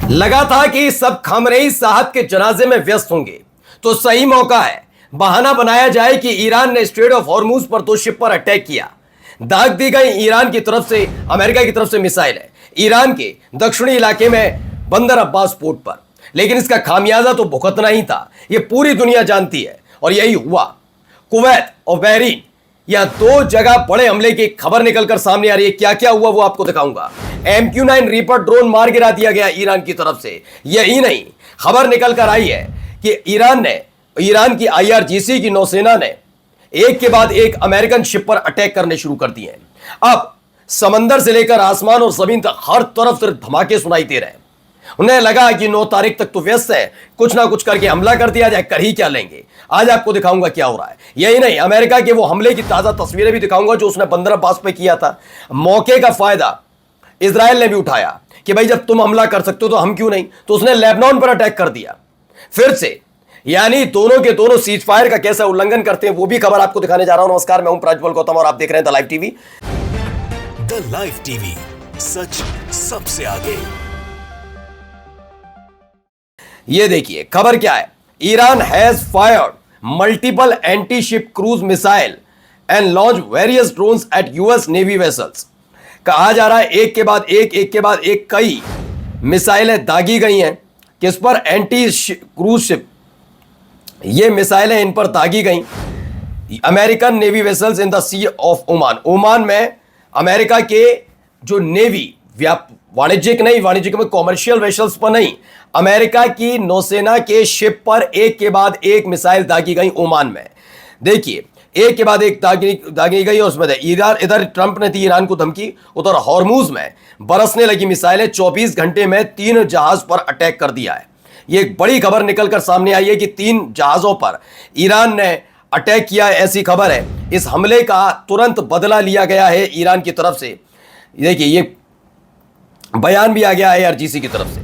लगा था कि सब खामनेई साहब के जनाजे में व्यस्त होंगे, तो सही मौका है बहाना बनाया जाए कि ईरान ने स्ट्रेट ऑफ हॉर्मूज पर 2 शिप पर अटैक किया। दाग दी गई ईरान की तरफ से, अमेरिका की तरफ से मिसाइल है ईरान के दक्षिणी इलाके में बंदर अब्बास पोर्ट पर, लेकिन इसका खामियाजा तो भुगतना ही था, यह पूरी दुनिया जानती है और यही हुआ। कुवैत और बहरीन, यह 2 जगह बड़े हमले की खबर निकलकर सामने आ रही है। क्या क्या हुआ वो आपको दिखाऊंगा। MQ-9 रीपर ड्रोन मार गिरा दिया गया ईरान की तरफ से। यही नहीं, खबर निकलकर आई है कि ईरान की IRGC की नौसेना ने एक के बाद एक अमेरिकन शिप पर अटैक करने शुरू कर दिए हैं। अब समंदर से लेकर आसमान और जमीन तक हर तरफ सिर्फ धमाके सुनाई दे रहे हैं। उन्हें लगा कि 9 तारीख तक तो व्यस्त है, कुछ ना कुछ करके हमला कर दिया जाए, कर ही क्या लेंगे। आज आपको दिखाऊंगा क्या हो रहा है। यही नहीं, अमेरिका के वो हमले की ताजा तस्वीरें भी दिखाऊंगा जो उसने बंदर अब्बास पे किया था। मौके का फायदा इजराइल ने भी उठाया कि भाई जब तुम हमला कर सकते हो तो हम क्यों नहीं, तो उसने लेबनान पर अटैक कर दिया फिर से। यानी दोनों के दोनों सीज फायर का कैसा उल्लंघन करते हैं वो भी खबर आपको दिखाने जा रहा हूं। नमस्कार, मैं हूं प्रज्वल गौतम और आप देख रहे हैं the live TV. The live TV, सच सबसे आगे। ये देखिए खबर क्या है। Iran has fired multiple anti ship cruise missile and launch various drones at US navy vessels. कहा जा रहा है एक के बाद एक कई मिसाइलें दागी गई हैं। किस पर? एंटी क्रूज शिप, ये मिसाइलें इन पर दागी गई। American navy vessels in the sea of Oman. Oman में अमेरिका के जो नेवी, वाणिज्यिक में कॉमर्शियल वेसल्स पर नहीं, अमेरिका की नौसेना के शिप पर एक के बाद एक मिसाइल दागी गई ओमान में। देखिए एक के बाद एक दागी गई और उसमें इधर ट्रंप ने दी ईरान को धमकी, उधर हॉर्मूज में बरसने लगी मिसाइलें। 24 घंटे में 3 जहाज पर अटैक कर दिया है। ये एक बड़ी खबर निकलकर सामने आई है कि 3 जहाजों पर ईरान ने अटैक किया है, ऐसी खबर है। इस हमले का तुरंत बदला लिया गया है ईरान की तरफ से। देखिए ये बयान भी आ गया है IRGC की तरफ से।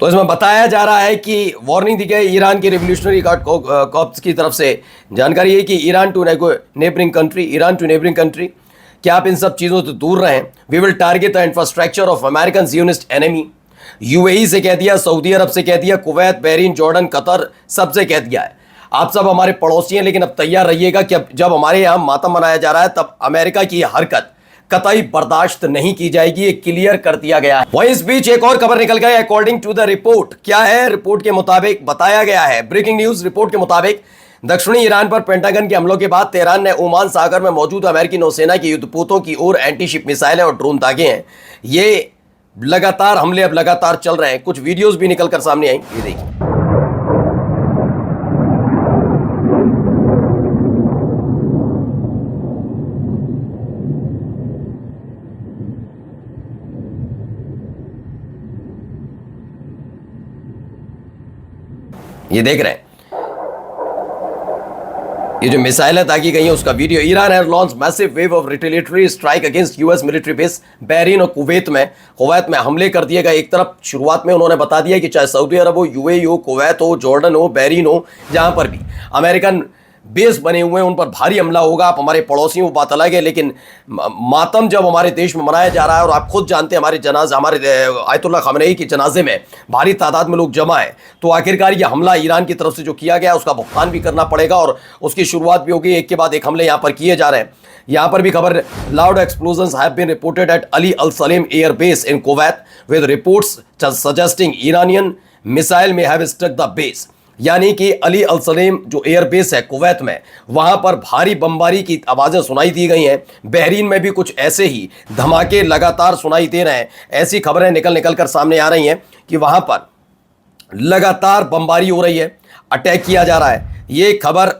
तो इसमें बताया जा रहा है कि वार्निंग दी गई ईरान के रिवोल्यूशनरी गार्ड कॉर्प्स की तरफ से। जानकारी है कि ईरान टू नेबरिंग कंट्री, क्या आप इन सब चीज़ों से दूर रहें। We will target the infrastructure of American Zionist enemy. UAE से कह दिया, सऊदी अरब से कह दिया, कुवैत, बहरीन, जॉर्डन, कतर, सबसे कह दिया है आप सब हमारे पड़ोसी हैं, लेकिन अब तैयार रहिएगा कि अब जब हमारे यहाँ मातम मनाया जा रहा है तब अमेरिका की हरकत कतई बर्दाश्त नहीं की जाएगी, ये क्लियर कर दिया गया है। वहीं इस बीच एक और खबर निकल गई अकॉर्डिंग टू द रिपोर्ट। क्या है? रिपोर्ट के मुताबिक बताया गया है, ब्रेकिंग न्यूज रिपोर्ट के मुताबिक दक्षिणी ईरान पर पेंटागन के हमलों के बाद तेहरान ने ओमान सागर में मौजूद अमेरिकी नौसेना की युद्धपोतों की ओर एंटी शिप मिसाइलें और ड्रोन दागे हैं। ये लगातार हमले अब लगातार चल रहे हैं। कुछ वीडियोज भी निकलकर सामने आई, ये देखिए। ये देख रहे हैं, ये जो मिसाइलें दागी गई हैं उसका video. Iran has launch massive wave of retaliatory strike against US military base Bahrain और कुवैत में हमले कर दिए गए। एक तरफ शुरुआत में उन्होंने बता दिया कि चाहे सऊदी अरब हो, UAE हो, कुवैत हो, जॉर्डन हो, बहरीन हो, जहां पर भी अमेरिकन बेस बने हुए हैं उन पर भारी हमला होगा। आप हमारे पड़ोसी वो बात अलग है, लेकिन मातम जब हमारे देश में मनाया जा रहा है और आप खुद जानते हैं हमारे आयतुल्लाह खामनेई के जनाजे में भारी तादाद में लोग जमा है, तो आखिरकार ये हमला ईरान की तरफ से जो किया गया उसका भुगतान भी करना पड़ेगा और उसकी शुरुआत भी होगी। एक के बाद एक हमले यहाँ पर किए जा रहे हैं। यहाँ पर भी खबर, loud explosions have been reported at Ali Al Salem air base in Kuwait with reports suggesting Iranian missile may have struck the base. यानी कि अली अल सलेम जो एयरबेस है कुवैत में, वहां पर भारी बमबारी की आवाज़ें सुनाई दी गई हैं। बहरीन में भी कुछ ऐसे ही धमाके लगातार सुनाई दे रहे हैं। ऐसी खबरें निकल कर सामने आ रही हैं कि वहां पर लगातार बमबारी हो रही है, अटैक किया जा रहा है। ये खबर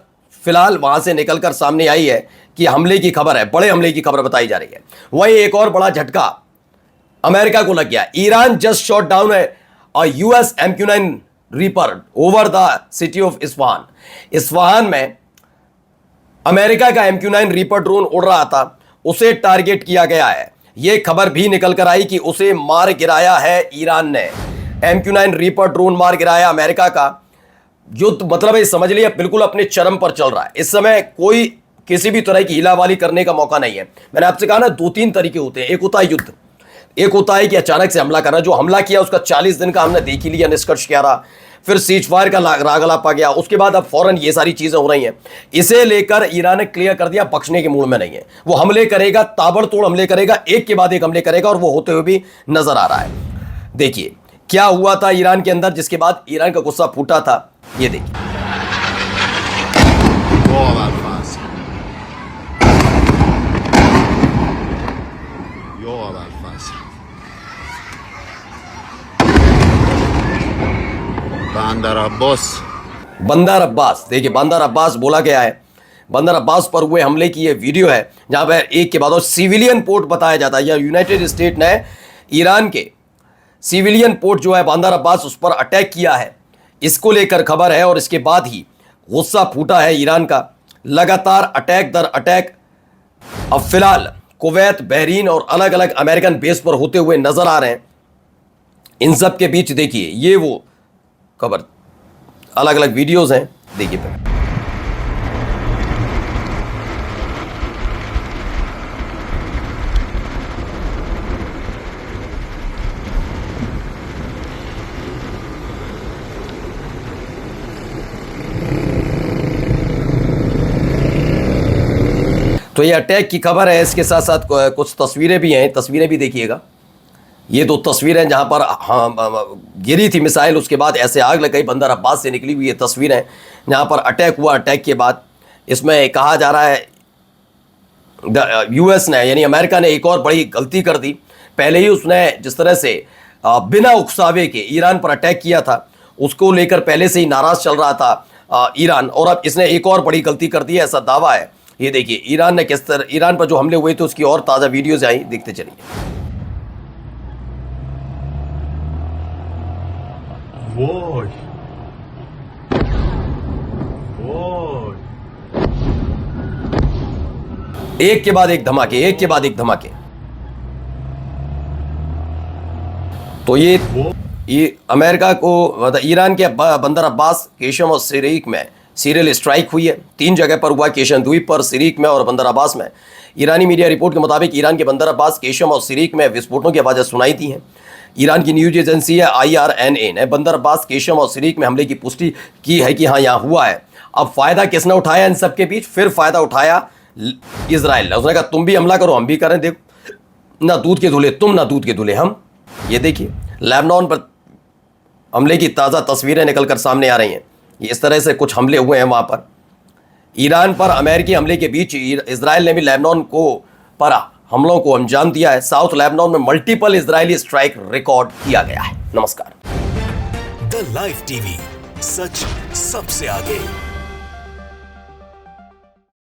फिलहाल वहां से निकल कर सामने आई है कि हमले की खबर है, बड़े हमले की खबर बताई जा रही है। वहीं एक और बड़ा झटका अमेरिका को लग गया। ईरान जस्ट शॉट डाउन है और US MQ-9 reaper over the city of Isfahan. Isfahan में अमेरिका का MQ-9 रीपर ड्रोन उड़ रहा था, उसे टारगेट किया गया है। यह खबर भी निकल कर आई कि उसे मार गिराया है ईरान ने। MQ-9 रीपर ड्रोन मार गिराया अमेरिका का। युद्ध मतलब ये समझ लिया बिल्कुल अपने चरम पर चल रहा है। इस समय कोई किसी भी तरह की हिलावाली करने का मौका नहीं है। मैंने आपसे कहा ना 2-3 तरीके होते हैं। एक होता है युद्ध, एक होता है कि अचानक से हमला करना। जो हमला किया उसका 40 दिन का हमने देख ही लिया निष्कर्ष क्या रहा। फिर सीज फायर का रागलाप आ गया, उसके बाद अब फौरन ये सारी चीजें हो रही हैं। इसे लेकर ईरान ने क्लियर कर दिया बख्शने के मूड में नहीं है। वो हमले करेगा, ताबड़तोड़ हमले करेगा, एक के बाद एक हमले करेगा, और वो होते हुए भी नजर आ रहा है। देखिए क्या हुआ था ईरान के अंदर, जिसके बाद ईरान का गुस्सा फूटा था। ये देखिए बंदर अब्बास। बंदर अब्बास, देखिए बंदर अब्बास बोला गया है। बंदर अब्बास पर हुए हमले की ये वीडियो है, जहां पर एक के बाद और सिविलियन पोर्ट बताया जाता है। या यूनाइटेड स्टेट ने ईरान के सिविलियन पोर्ट जो है बंदर अब्बास, उस पर अटैक किया है। इसको लेकर खबर है और इसके बाद ही गुस्सा फूटा है ईरान का। लगातार अटैक दर अटैक अब फिलहाल कुवैत, बहरीन और अलग अलग अमेरिकन बेस पर होते हुए नजर आ रहे हैं। इन सब के बीच देखिए ये वो खबर, अलग अलग वीडियोस हैं, देखिए फिर। तो ये अटैक की खबर है, इसके साथ साथ कुछ तस्वीरें भी हैं, तस्वीरें भी देखिएगा। ये 2 तस्वीरें जहां पर गिरी थी मिसाइल, उसके बाद ऐसे आग लग गई, बंदर अब्बास से निकली हुई ये तस्वीरें जहां पर अटैक हुआ। अटैक के बाद इसमें कहा जा रहा है US ने, यानी अमेरिका ने एक और बड़ी गलती कर दी। पहले ही उसने जिस तरह से बिना उकसावे के ईरान पर अटैक किया था, उसको लेकर पहले से ही नाराज चल रहा था ईरान, और अब इसने एक और बड़ी गलती कर दी है, ऐसा दावा है। ये देखिए ईरान ने किस तरह, ईरान पर जो हमले हुए थे उसकी और ताज़ा वीडियोज आई, देखते चलिए। एक के बाद एक धमाके, एक के बाद एक धमाके। तो ये अमेरिका को, मतलब ईरान के बंदर अब्बास, केशम और सिरीक में सीरियल स्ट्राइक हुई है। 3 जगह पर हुआ, केशम द्वीप पर, सिरीक में और बंदर अब्बास में। ईरानी मीडिया रिपोर्ट के मुताबिक ईरान के बंदर अब्बास, केशम और सिरीक में विस्फोटों की आवाज़ें सुनाई दी हैं। ईरान की न्यूज एजेंसी है IRNA ने बंदर अब्बास, केशम और सिरीक में हमले की पुष्टि की है कि हाँ यहाँ हुआ है। अब फ़ायदा किसने उठाया इन सब के बीच? फिर फ़ायदा उठाया इजराइल ने। उसने कहा तुम भी हमला करो, हम भी करें, देखो ना दूध के धुले तुम, ना दूध के धुले हम। ये देखिए लेबनान पर हमले की ताज़ा तस्वीरें निकल कर सामने आ रही हैं। इस तरह से कुछ हमले हुए हैं वहाँ पर। ईरान पर अमेरिकी हमले के बीच इजराइल ने भी लेबनान को पर हमलों को अंजाम दिया है। साउथ लेबनान में मल्टीपल इजरायली स्ट्राइक रिकॉर्ड किया गया है। नमस्कार। द लाइव टीवी, सच सबसे आगे।